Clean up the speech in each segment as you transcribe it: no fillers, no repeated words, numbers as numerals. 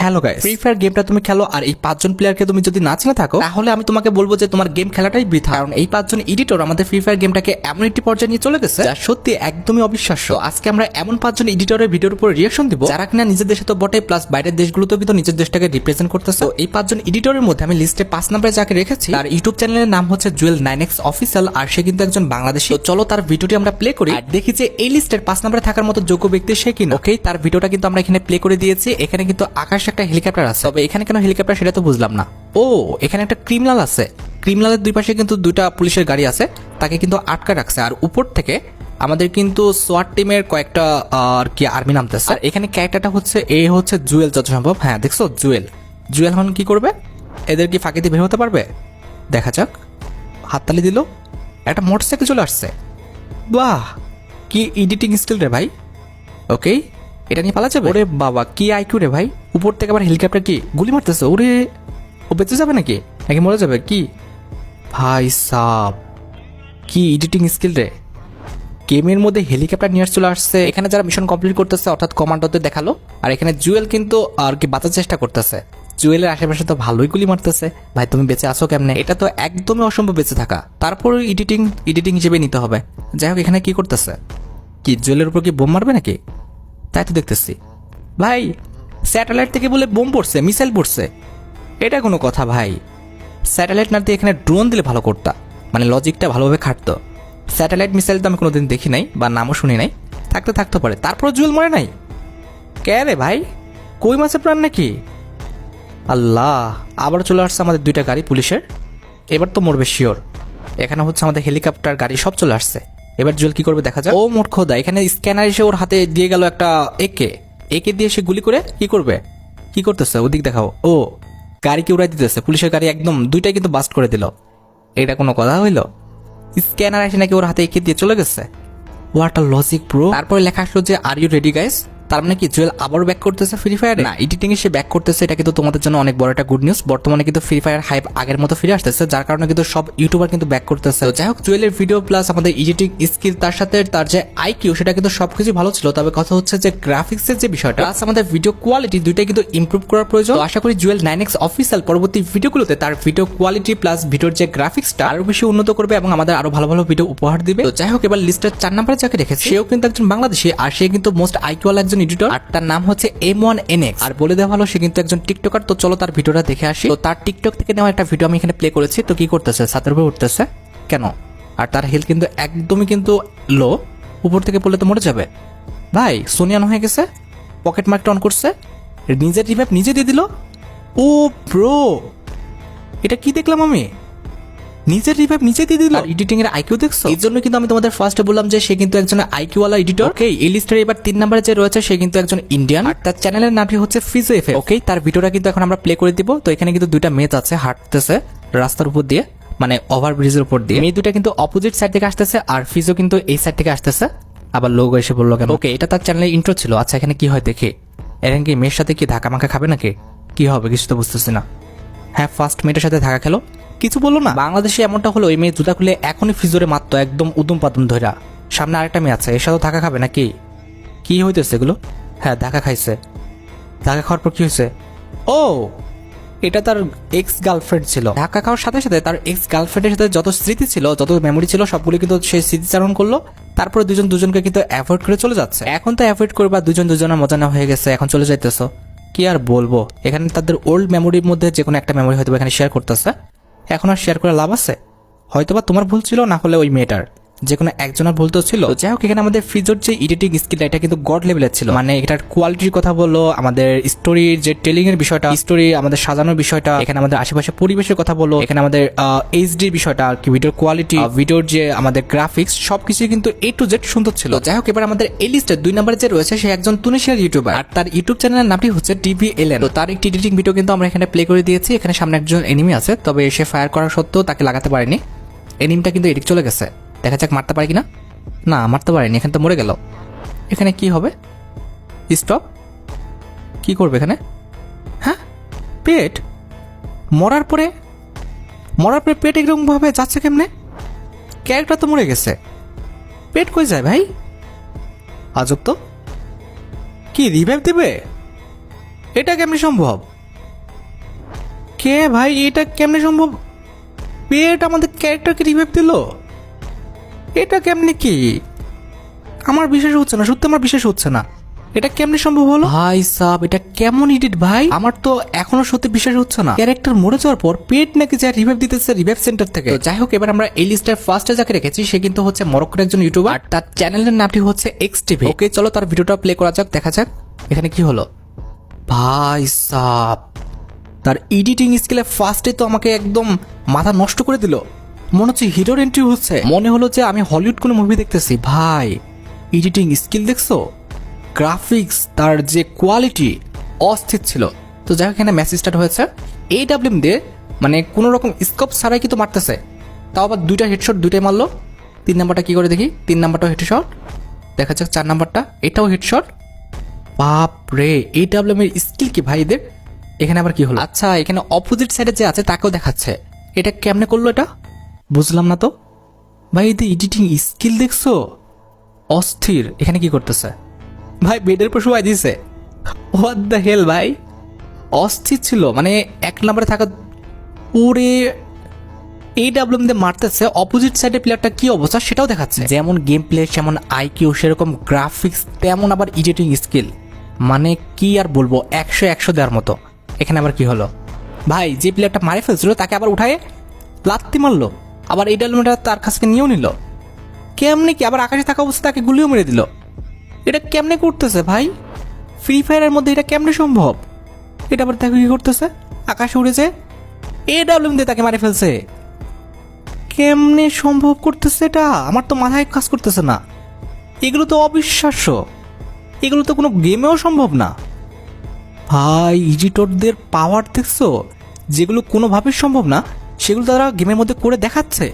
Hello guys, free fire গেমটা তুমি খেলো আর এই 5 জন প্লেয়ারকে তুমি যদি না চিনে থাকো তাহলে আমি তোমাকে বলবো যে তোমার গেম খেলাটাই বৃথা। কারণ এই 5 জন এডিটর আমাদের ফ্রি ফায়ার গেমটাকে এমন একটি পর্যায়ে নিয়ে চলে গেছে যা সত্যি একদমই অবিশ্বাস্য। আজকে আমরা এমন 5 জন এডিটরের ভিডিওর উপর রিঅ্যাকশন দিব যারা কিনা নিজের দেশে তো বটে প্লাস বাইরের দেশগুলোতেও কিন্তু নিজের দেশটাকে রিপ্রেজেন্ট করতেছে। তো এই 5 জন এডিটরের মধ্যে আমি লিস্টে 5 নম্বরে যাকে রেখেছি তার ইউটিউব চ্যানেলের নাম হচ্ছে জুয়েল 9x অফিসিয়াল, আর সে কিন্তু একজন বাংলাদেশী। তো চলো তার ভিডিওটি আমরা প্লে করি আর দেখি যে এই লিস্টের 5 নম্বরে থাকার মতো যোগ্য ব্যক্তি সে কিনা। ওকে, তার ভিডিওটা কিন্তু আমরা এখানে প্লে করে দিয়েছি। এখানে কিন্তু আকাশে একটা হেলিকপ্টার আছে, তবে এখানে কেন হেলিকপ্টার সেটা তো বুঝলাম না। ও, এখানে একটা ক্রিমিনাল আছে, ক্রিমিনালের দুই পাশে কিন্তু দুইটা পুলিশের গাড়ি আছে, তাকে কিন্তু আটকা রাখছে। আর উপর থেকে আমাদের কিন্তু সোয়াট টিমের কয়েকটা আর কি আর্মি নামতেছে। আর এখানে ক্যারেক্টারটা হচ্ছে হচ্ছে জুয়েল যত সম্ভব। হ্যাঁ দেখছো, জুয়েল এখন কি করবে? এদের কি ফাঁকি দিয়ে বের হতে পারবে? দেখা যাক। হাততালি দিল, একটা মোটরসাইকেল চলে আসছে। বাহ, কি এডিটিং স্কিল রে ভাই। ওকে, এটা নিয়ে পালা যাবে? ওরে বাবা, কি আইকিউ রে ভাই। উপর থেকে আবার হেলিকপ্টার কি গুলি মারতেছে। ওরে, ও বেঁচে যাবে নাকি নাকি মরে যাবে কি? ভাই সাব, কি এডিটিং স্কিল রে। গেমের মধ্যে হেলিকপ্টার নিয়ে চলে আসছে। এখানে যারা মিশন কমপ্লিট করতেছে অর্থাৎ কমান্ডোদের দেখালো, আর এখানে জুয়েল কিন্তু আর কি বাঁচার চেষ্টা করতেছে। জুয়েলের আশেপাশে তো ভালোই গুলি মারতেছে। ভাই তুমি বেঁচে আসো কেমনে? এটা তো একদমই অসম্ভব বেঁচে থাকা। তারপর এডিটিং হিসেবে নিতে হবে। যাই হোক, এখানে কি করতেছে? কি জুয়েলের উপর কি বোম মারবে নাকি? তাই তো দেখতেছি। ভাই স্যাটেলাইট থেকে বলে বোম পড়ছে, মিসাইল পড়ছে, এটা কোনো কথা ভাই? স্যাটেলাইট না দিয়ে এখানে ড্রোন দিলে ভালো করতা, মানে লজিকটা ভালোভাবে খাটতো। স্যাটেলাইট মিসাইল তো আমি কোনোদিন দেখি নাই বা নামও শুনি নাই, থাকতে পারে। তারপর জুয়েল মরে নাই কে রে ভাই? কই মাছের প্রাণ নাকি? আল্লাহ, আবার চলে আসছে আমাদের দুইটা গাড়ি পুলিশের। এবার তো মরবে শিওর। এখানে হচ্ছে আমাদের হেলিকপ্টার গাড়ি সব চলে আসছে। এবার জুয়েল কি করবে দেখা যায়। ও মোট খোদা, এখানে স্ক্যানার এসে ওর হাতে দিয়ে গেল একটা একে দিয়ে সে গুলি করে কি করবে? কি করতেছে ওদিক দেখাও। ও, গাড়িকে উড়াই দিতেছে, পুলিশের গাড়ি একদম দুইটাই কিন্তু বাস্ট করে দিল। এটা কোনো কথা হইল? স্ক্যানার এসে নাকি ওর হাতে একে দিয়ে চলে গেছে। What a logic bro. তারপরে লেখা আসলো যে আর ইউ রেডি গাইস। তার মানে কি জুয়েল আবারও ব্যাক করতেছে ফ্রি ফায়ারে? না, এডিটিং এ সে ব্যাক করতেছে। এটা কিন্তু তোমাদের জন্য অনেক বড় একটা গুড নিউজ। বর্তমানে কিন্তু ফ্রি ফায়ার হাইপ আগের মতো ফিরে আসতেছে, যার কারণে কিন্তু সব ইউটিউবার কিন্তু ব্যাক করতেছে। যাই হোক, জুয়েলের ভিডিও প্লাস আমাদের এডিটিং স্কিল, তার সাথে তার যে আইকিউ, সেটা কিন্তু সবকিছু ভালো ছিল। তবে কথা হচ্ছে যে গ্রাফিক্সের যে বিষয়টা প্লাস আমাদের ভিডিও কোয়ালিটি, দুইটাই কিন্তু ইমপ্রুভ করার প্রয়োজন। আশা করি জুয়েল 9x অফিসিয়াল পরবর্তী ভিডিওগুলোতে তার ভিডিও কোয়ালিটি প্লাস ভিডিওর যে গ্রাফিক্সটা আরো বেশি উন্নত করবে এবং আমাদের আরো ভালো ভালো ভিডিও উপহার দিবে। তো যাই হোক, এবার লিস্টের 4 নম্বরে যাকে রেখেছে সেও কিন্তু একজন বাংলাদেশী, আর সে কিন্তু মোস্ট আইকিউয়াল একজন এডিটর, আর তার নাম হচ্ছে M1NX। আর বলে দেওয়া ভালো, সে কিন্তু একজন টিকটকার। তো চলো তার ভিডিওটা দেখে আসি। তো তার টিকটক থেকে নেওয়া একটা ভিডিও আমি এখানে প্লে করেছি। তো কি করতেছে? ছাদের উপরে উঠতেছে কেন? আর তার হেলথ কিন্তু একদমই কিন্তু লো, উপর থেকে পড়লে তো মরে যাবে। ভাই সোনিয়ান হয়ে গেছে, পকেট মার্কটা অন করছে, নিজের রিভাইভ নিজে দিয়ে দিল। ও ব্রো, এটা কি দেখলাম আমি? নিজের রিভাইভ নিচে দিয়ে দিল। এডিটিং এর আইকিউ দেখছো? এই জন্য কিন্তু আমি তোমাদের ফার্স্টে বললাম যে সে কিন্তু একজন আইকিউ ওয়ালা এডিটর। ওকে, এই লিস্টের এবার 3 নম্বরে যে রয়েছে সে কিন্তু একজন ইন্ডিয়ান, আর তার চ্যানেলের নামটি হচ্ছে ফিজো এফএফ। ওকে, তার ভিডিওটা কিন্তু এখন আমরা প্লে করে দিব। তো এখানে কিন্তু দুইটা মেয়ে আছে, হাঁটতেছে রাস্তার উপর দিয়ে, মানে ওভারব্রিজের উপর দিয়ে। মেয়ে দুইটা কিন্তু অপোজিট সাইড থেকে আসতেছে, আর ফিজো কিন্তু এই সাইড থেকে আসতেছে। আবার লোগো এসে বললো কেন? ওকে, এটা তার চ্যানেলের ইন্ট্রো ছিল। আচ্ছা, এখানে কি হয় দেখে। এখানে কি মেয়ের সাথে কি ধাক্কা মাখা খাবে নাকি? কি হবে কিছু তো বুঝতেছি না। হ্যাঁ, ফার্স্ট মেয়েটার সাথে ধাক্কা খেলো, কিছু বললো না। বাংলাদেশে এমনটা হলো, ওই মেয়ে জুতা খুলে এখনই ফ্রিজরে মারতো একদম উদুম পাতুম ধরা। সামনে আরেকটা মেয়ে আছে, এর সাথে ধাক্কা খাবে নাকি? কি হইতেছে এগুলো? হ্যাঁ, ধাক্কা খাইছে। ধাক্কা খাওয়ার পর কি হয়েছে? ও, এটা তার এক্স গার্লফ্রেন্ড ছিল। ধাক্কা খাওয়ার সাথে সাথে তার এক্স গার্লফ্রেন্ডের সাথে যত স্মৃতি ছিল, যত মেমোরি ছিল, সবগুলো কিন্তু সে স্মৃতিচারণ করলো। তারপরে দুজনকে কিন্তু অ্যাভয়েড করে চলে যাচ্ছে। এখন তো অ্যাভয়েড করবা, দুজনের মজা না হয়ে গেছে, এখন চলে যাইতেছো। কি আর বলবো, এখানে তাদের ওল্ড মেমোরির মধ্যে যে কোনো একটা মেমোরি হয়তো এখানে শেয়ার করতেছে। এখন আর শেয়ার করে লাভ আছে? হয়তোবা তোমার ভুল ছিল, না হলে ওই মেয়েটার, যে কোনো একজনের ভুল তো ছিল। যাই হোক, এখানে আমাদের ফ্রিজোর যে এডিটিং স্কিলটা, এটা কিন্তু গড লেভেলের ছিল। মানে এটার কোয়ালিটির কথা বললো, আমাদের স্টোরির যে টেলিং এর বিষয়টা, স্টোরি আমাদের সাজানোর বিষয়টা, এখানে আমাদের আশেপাশে পরিবেশের কথা বললো, এখানে আমাদের এইচডি বিষয়টা আর কি, ভিডিওর কোয়ালিটি, ভিডিওর যে আমাদের গ্রাফিক্স, সবকিছু কিন্তু A to Z সুন্দর ছিল। যাই হোক, এবার আমাদের এই লিস্টের 2 নম্বরে যে রয়েছে সে একজন তুনিশিয়ার ইউটিউবার, আর তার ইউটিউব চ্যানেলের নামটি হচ্ছে TVLN। তো তার একটি এডিটিং ভিডিও কিন্তু আমরা এখানে প্লে করে দিয়েছি। এখানে সামনে একজন এনিমি আছে, তবে সে ফায়ার করার সত্ত্বেও তাকে লাগাতে পারেনি। এনিমিটা কিন্তু এদিক চলে গেছে, দেখা যাক মারতে পারে কিনা। না, মারতে পারেনি, এখানে তো মরে গেল। এখানে কি হবে? স্টপ। কি করবে এখানে? হ্যাঁ, পেট মরার পরে পেট এরকম ভাবে যাচ্ছে কেমনে? ক্যারেক্টার তো মরে গেছে, পেট কই যায় ভাই? আজব তো। কি রিভাইভ দেবে? এটা কেমনে সম্ভব? কে ভাই, এটা কেমনে সম্ভব? পেট আমাদের ক্যারেক্টারকে রিভাইভ দিল? এটা কেমনে কি? আমার বিশ্বাস হচ্ছে না, সত্যি আমার বিশ্বাস হচ্ছে না। এটা কেমনে সম্ভব হলো? ভাই সাব, এটা কেমন এডিট ভাই? আমার তো এখনো সত্যি বিশ্বাস হচ্ছে না। ক্যারেক্টার মরে যাওয়ার পর পেট নাকি যা রিভাইভ দিতেছে রিভাইভ সেন্টার থেকে। তো যাই হোক, এবার আমরা এই লিস্টের ফার্স্টে যাকে রেখেছি সে কিন্তু হচ্ছে মরক্কোর একজন ইউটিউবার, আর তার চ্যানেলের নামটি হচ্ছে এক্স টিভি। ওকে চলো তার ভিডিওটা প্লে করা যাক, দেখা যাক এখানে কি হলো। ভাই সাব, তার এডিটিং স্কিলে ফার্স্টে তো আমাকে একদম মাথা নষ্ট করে দিল। মনে হচ্ছে হিরোর এন্ট্রি হচ্ছে, মনে হলো যে আমি হলিউড কোনো মুভি দেখতেছি। ভাই এডিটিং স্কিল দেখছো, গ্রাফিক্স, তার যে কোয়ালিটি অস্থির ছিল। তো যাই হোক, এখানে ম্যাচ স্টার্ট হয়েছে। এই ডাব্লিউএম দিয়ে মানে কোনো রকম স্কোপ ছাড়াই কিন্তু মারতেছে, তাও আবার দুইটা হেডশট, দুইটাই মারলো। 3 নাম্বারটা কি করে দেখি, 3 নাম্বারটাও হেডশট, দেখা যাক 4 নাম্বারটা, এটাও হেডশট। বাপ রে, এই ডাব্লিউএম এর স্কিল কি ভাই এদের। এখানে আবার কি হলো? আচ্ছা, এখানে অপোজিট সাইডে যে আছে তাকেও দেখাচ্ছে। এটা কেমনে করলো এটা বুঝলাম না তো ভাই। এদের এডিটিং স্কিল দেখছো, অস্থির। এখানে কি করতেছে ভাই? বেডের পর শুয়াই দিছে। হোয়াট দ্য হেল ভাই, অস্থির ছিল। মানে 1 নম্বরে থাকা পুরে এই ডাব্লিউএম দিয়ে মারতেছে, অপোজিট সাইডের প্লেয়ারটা কি অবস্থা সেটাও দেখাচ্ছে। যেমন গেম প্লে, যেমন আইকিউ, সেরকম গ্রাফিক্স, তেমন আবার এডিটিং স্কিল। মানে কি আর বলবো, 100 দেওয়ার মতো। এখানে আবার কি হলো ভাই? যে প্লেয়ারটা মারে ফেলছিল তাকে আবার উঠায় লাত্তি মারলো, আবার এই ডাব্লিউএমটা তার কাছ থেকে নিয়েও নিল। কেমনে কি? আবার আকাশে থাকা অবস্থা তাকে গুলিও মেরে দিল। এটা কেমনে করতেছে ভাই? ফ্রি ফায়ারের মধ্যে এটা কেমনে সম্ভব? এটা আবার দেখো কি করতেছে, আকাশে উড়েছে, এ ডাব্লিউএম দিয়ে তাকে মারে ফেলছে। কেমনে সম্ভব করতেছে এটা? আমার তো মাথায় কাজ করতেছে না। এগুলো তো অবিশ্বাস্য, এগুলো তো কোনো গেমেও সম্ভব না ভাই। এডিটরদের পাওয়ার দেখছো, যেগুলো কোনোভাবেই সম্ভব না সেগুলো তারা গেমের মধ্যে করে দেখাচ্ছে।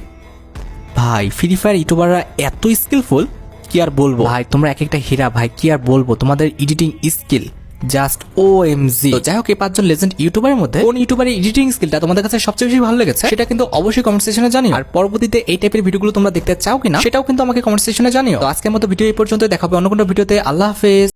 ভাই ফ্রি ফায়ার ইউটিউবাররা এত স্কিলফুল, কি আর বলবো ভাই। তোমরা এক একটা হীরা ভাই, কি আর বলবো। তোমাদের এডিটিং স্কিল জাস্ট OMG। যাই হোক, এই 5 জন লেজেন্ড ইউটিউবারের মধ্যে কোন ইউটিউবারের এডিটিং স্কিলটা তোমাদের কাছে সবচেয়ে বেশি ভালো লেগেছে সেটা কিন্তু অবশ্যই কমেন্ট সেকশনে জানিও। আর পরবর্তীতে এই টাইপের ভিডিওগুলো তোমরা দেখতে চাও কিনা সেটাও কিন্তু আমাকে কমেন্ট সেকশনে জানিও। তো আজকের মতো ভিডিও এই পর্যন্ত, দেখা হবে অন্য কোনো ভিডিওতে। আল্লাহ হাফেজ।